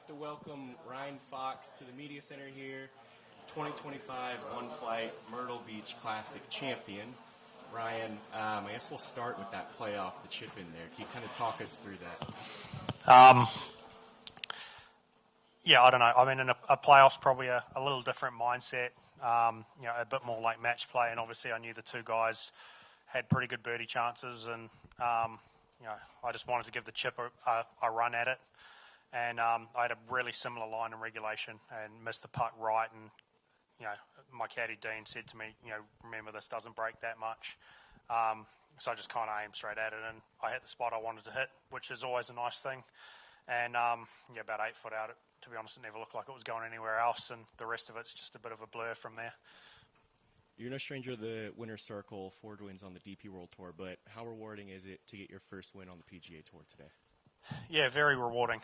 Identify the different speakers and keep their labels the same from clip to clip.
Speaker 1: like to welcome Ryan Fox to the Media Center here, 2025 ONEflight Myrtle Beach Classic champion. Ryan, I guess we'll start with that playoff, the chip in there. Can you kind of talk us through that?
Speaker 2: Yeah, I don't know. I mean, in a playoff's probably a little different mindset, a bit more like match play. And obviously I knew the two guys had pretty good birdie chances, and, I just wanted to give the chip a run at it. And I had a really similar line in regulation and missed the putt right. And, my caddy Dean said to me, remember, this doesn't break that much. So I just kind of aimed straight at it, and I hit the spot I wanted to hit, which is always a nice thing. And, about 8 foot out, to be honest, it never looked like it was going anywhere else. And the rest of it's just a bit of a blur from there.
Speaker 1: You're no stranger to the winner's circle, 4 wins on the DP World Tour, but how rewarding is it to get your first win on the PGA Tour today?
Speaker 2: Yeah, very rewarding.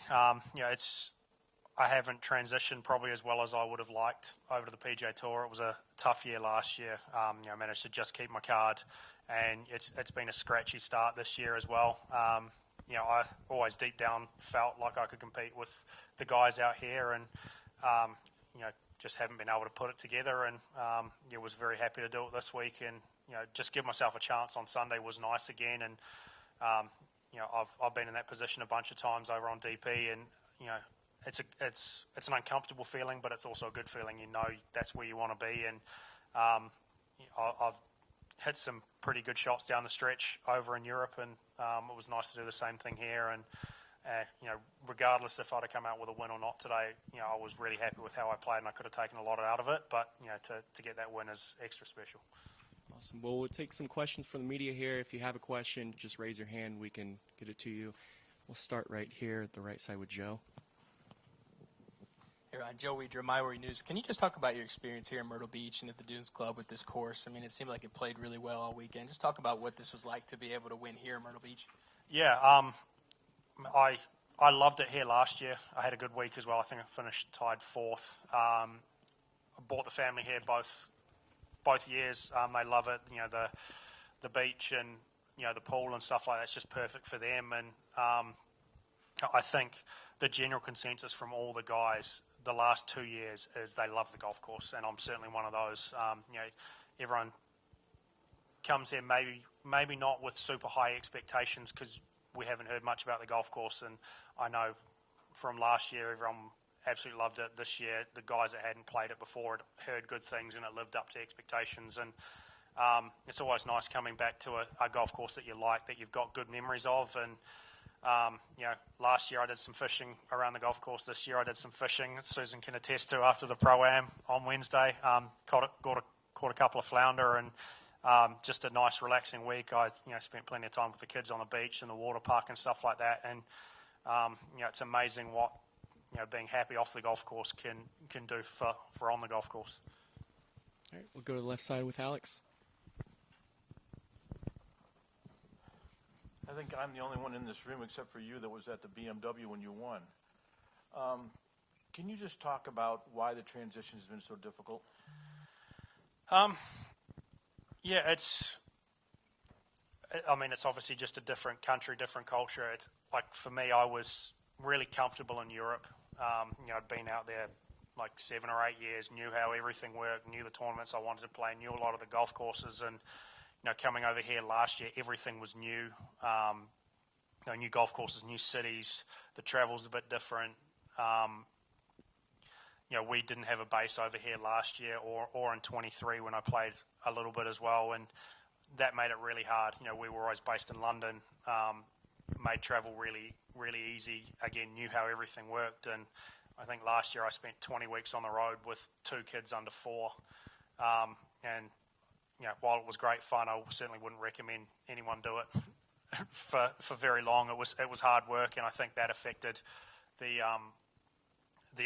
Speaker 2: I haven't transitioned probably as well as I would have liked over to the PGA Tour. It was a tough year last year. I managed to just keep my card, and it's been a scratchy start this year as well. I always deep down felt like I could compete with the guys out here, and just haven't been able to put it together. And was very happy to do it this week, and just give myself a chance on Sunday was nice again. And I've been in that position a bunch of times over on DP, and it's an uncomfortable feeling, but it's also a good feeling. That's where you want to be, and I've hit some pretty good shots down the stretch over in Europe, and it was nice to do the same thing here. And regardless if I'd have come out with a win or not today, I was really happy with how I played, and I could have taken a lot out of it. But to get that win is extra special.
Speaker 1: Awesome. Well, we'll take some questions from the media here. If you have a question, just raise your hand. We can get it to you. We'll start right here at the right side with Joe.
Speaker 3: Hey, Ryan. Joe Weidner, MyWorry News. Can you just talk about your experience here in Myrtle Beach and at the Dunes Club with this course? I mean, it seemed like it played really well all weekend. Just talk about what this was like to be able to win here in Myrtle Beach.
Speaker 2: Yeah, I loved it here last year. I had a good week as well. I think I finished tied 4th. I brought the family here both years. They love it. The beach and the pool and stuff like that's just perfect for them. And I think the general consensus from all the guys the last 2 years is they love the golf course, and I'm certainly one of those. Everyone comes here maybe not with super high expectations because we haven't heard much about the golf course, and I know from last year everyone absolutely loved it. This year the guys that hadn't played it before had heard good things, and it lived up to expectations. And it's always nice coming back to a golf course that you like, that you've got good memories of. And last year I did some fishing around the golf course. This year I did some fishing, Susan can attest to, after the Pro-Am on Wednesday. Caught a couple of flounder, and just a nice relaxing week. I spent plenty of time with the kids on the beach and the water park and stuff like that. And it's amazing what being happy off the golf course can do for on the golf course.
Speaker 1: All right, we'll go to the left side with Alex.
Speaker 4: I think I'm the only one in this room except for you that was at the BMW when you won. Can you just talk about why the transition has been so difficult?
Speaker 2: Yeah, it's obviously just a different country, different culture. It's like, for me, I was really comfortable in Europe. I'd been out there like 7 or 8 years, knew how everything worked, knew the tournaments I wanted to play, knew a lot of the golf courses. And coming over here last year, everything was new. New golf courses, new cities. The travel's a bit different. We didn't have a base over here last year or in 23 when I played a little bit as well, and that made it really hard. We were always based in London, made travel really, really easy. Again, knew how everything worked, and I think last year I spent 20 weeks on the road with 2 kids under 4. And while it was great fun, I certainly wouldn't recommend anyone do it for very long. It was hard work, and I think that affected the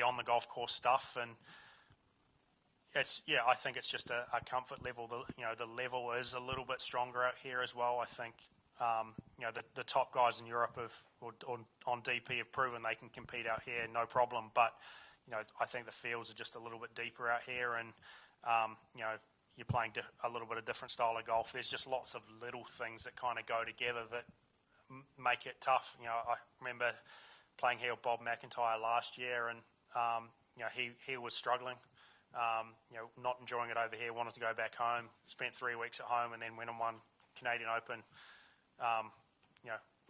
Speaker 2: on the golf course stuff. And I think it's just a comfort level. The level is a little bit stronger out here as well. I think the top guys in Europe on DP have proven they can compete out here, no problem. But I think the fields are just a little bit deeper out here, and you're playing a little bit of different style of golf. There's just lots of little things that kind of go together that make it tough. I remember playing here with Bob McIntyre last year, and he was struggling, not enjoying it over here, wanted to go back home, spent 3 weeks at home, and then went and won Canadian Open,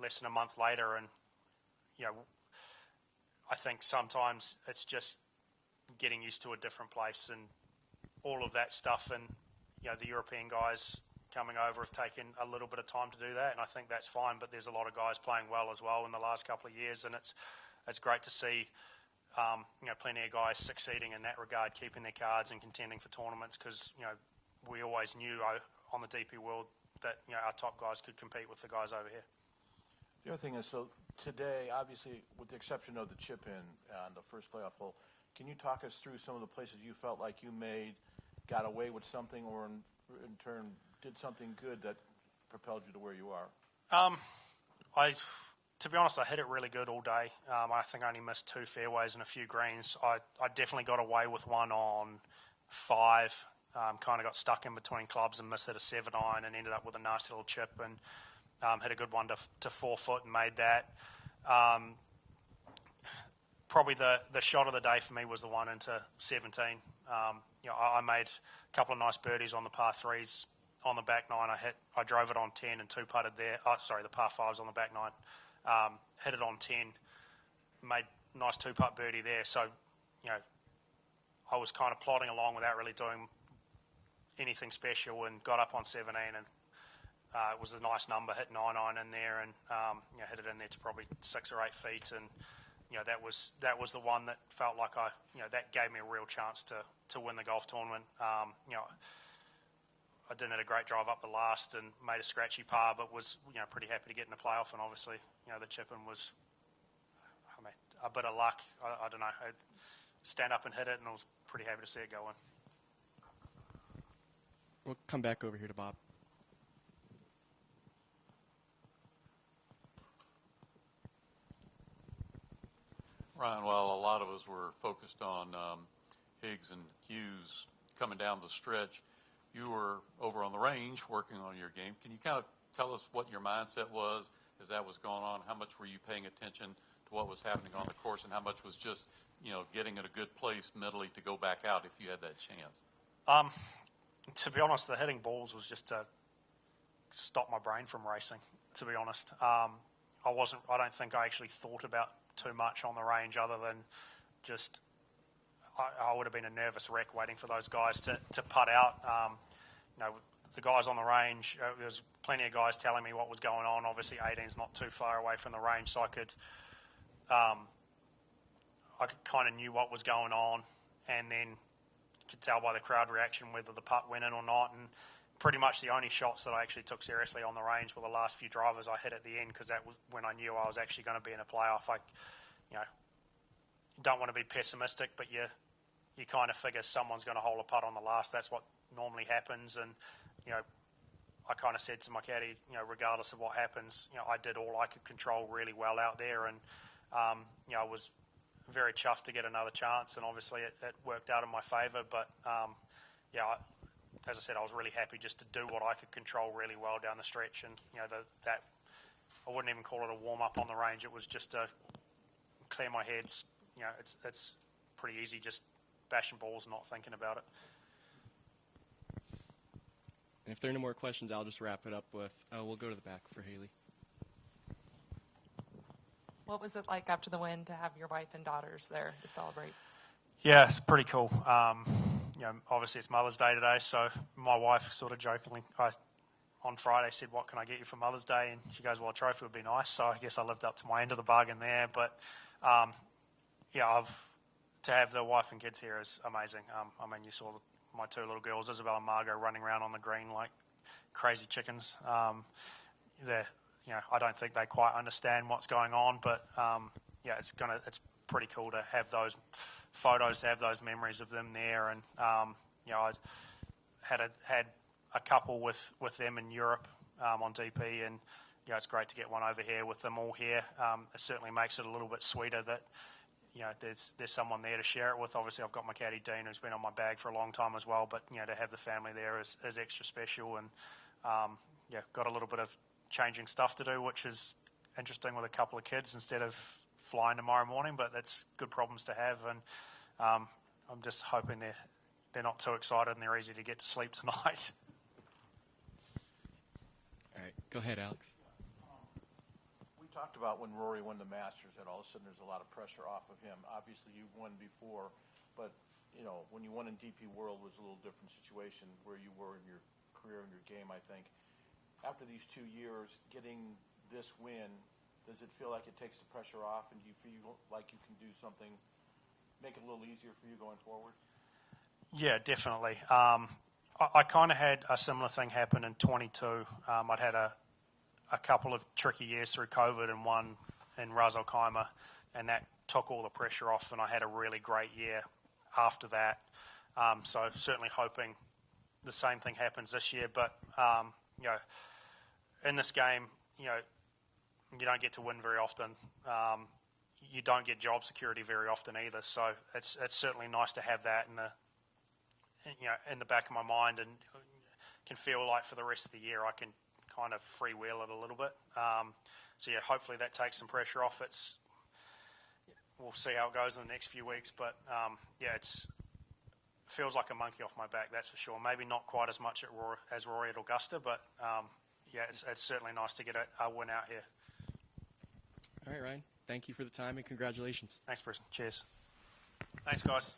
Speaker 2: less than a month later. And I think sometimes it's just getting used to a different place and all of that stuff. And the European guys coming over have taken a little bit of time to do that, and I think that's fine. But there's a lot of guys playing well as well in the last couple of years, and it's great to see plenty of guys succeeding in that regard, keeping their cards and contending for tournaments, because we always knew on the DP World that our top guys could compete with the guys over here.
Speaker 4: The other thing is, so today, obviously, with the exception of the chip-in on the first playoff hole, can you talk us through some of the places you felt like you got away with something, or in turn did something good that propelled you to where you are?
Speaker 2: To be honest, I hit it really good all day. I think I only missed 2 fairways and a few greens. I definitely got away with one on 5. Kind of got stuck in between clubs and missed it a 7-iron and ended up with a nasty little chip, and hit a good one to 4 foot and made that. Probably the shot of the day for me was the one into 17. I made a couple of nice birdies on the par 3s on the back 9. I drove it on 10 and 2-putted there. The par 5s on the back 9. Hit it on 10, made a nice 2-putt birdie there. So, I was kind of plodding along without really doing anything special, and got up on 17, and it was a nice number, hit 9-iron in there, and hit it in there to probably 6 or 8 feet, and that was the one that felt like that gave me a real chance to win the golf tournament. I didn't hit a great drive up the last and made a scratchy par, but was pretty happy to get in the playoff. And obviously, the chip-in was, a bit of luck. I don't know. I'd stand up and hit it, and I was pretty happy to see it go in.
Speaker 1: We'll come back over here to Bob.
Speaker 5: Ryan, while a lot of us were focused on Higgs and Hughes coming down the stretch, you were over on the range working on your game. Can you kind of tell us what your mindset was as that was going on? How much were you paying attention to what was happening on the course, and how much was just, getting in a good place mentally to go back out if you had that chance?
Speaker 2: To be honest, the hitting balls was just to stop my brain from racing, to be honest. I don't think I actually thought about too much on the range, other than just I would have been a nervous wreck waiting for those guys to putt out. The guys on the range, there was plenty of guys telling me what was going on. Obviously, 18's not too far away from the range, so I kind of knew what was going on, and then could tell by the crowd reaction whether the putt went in or not. And pretty much the only shots that I actually took seriously on the range were the last few drivers I hit at the end, because that was when I knew I was actually going to be in a playoff. You don't want to be pessimistic, but you kind of figure someone's going to hole a putt on the last. That's what normally happens. And I kind of said to my caddy, regardless of what happens, I did all I could control really well out there, and I was very chuffed to get another chance, and obviously it worked out in my favour. But as I said, I was really happy just to do what I could control really well down the stretch, and that I wouldn't even call it a warm up on the range. It was just to clear my head. It's pretty easy just bashing balls and not thinking about it.
Speaker 1: And if there are no more questions, I'll just wrap it up with, we'll go to the back for Haley.
Speaker 6: What was it like after the win to have your wife and daughters there to celebrate?
Speaker 2: Yeah, it's pretty cool. Obviously it's Mother's Day today, so my wife sort of jokingly, on Friday said, "What can I get you for Mother's Day?" And she goes, "Well, a trophy would be nice." So I guess I lived up to my end of the bargain there. But to have the wife and kids here is amazing. You saw my 2 little girls, Isabel and Margot, running around on the green like crazy chickens. I don't think they quite understand what's going on, but it's pretty cool to have those photos, to have those memories of them there. And I had a couple with them in Europe on DP, and it's great to get one over here with them all here. It certainly makes it a little bit sweeter that there's someone there to share it with. Obviously, I've got my caddy Dean, who's been on my bag for a long time as well, but to have the family there is extra special. And got a little bit of changing stuff to do, which is interesting with a couple of kids. Instead of flying tomorrow morning, but that's good problems to have, and I'm just hoping they're not too excited and they're easy to get to sleep tonight.
Speaker 1: All right, go ahead, Alex.
Speaker 4: We talked about when Rory won the Masters that all of a sudden there's a lot of pressure off of him. Obviously, you've won before, but when you won in DP World was a little different situation where you were in your career and your game, I think. After these 2 years, getting this win, does it feel like it takes the pressure off, and do you feel like you can do something, make it a little easier for you going forward?
Speaker 2: Yeah, definitely. I kind of had a similar thing happen in 22. I'd had a couple of tricky years through COVID and one in Ras Al Khaimah, and that took all the pressure off, and I had a really great year after that. So certainly hoping the same thing happens this year. But, in this game, you don't get to win very often. You don't get job security very often either. So it's certainly nice to have that in the back of my mind, and can feel like for the rest of the year I can kind of freewheel it a little bit. So yeah, hopefully that takes some pressure off. We'll see how it goes in the next few weeks, but it feels like a monkey off my back, that's for sure. Maybe not quite as much as Rory at Augusta, but it's certainly nice to get a win out here.
Speaker 1: All right, Ryan. Thank you for the time and congratulations.
Speaker 2: Thanks, Briston. Cheers. Thanks, guys.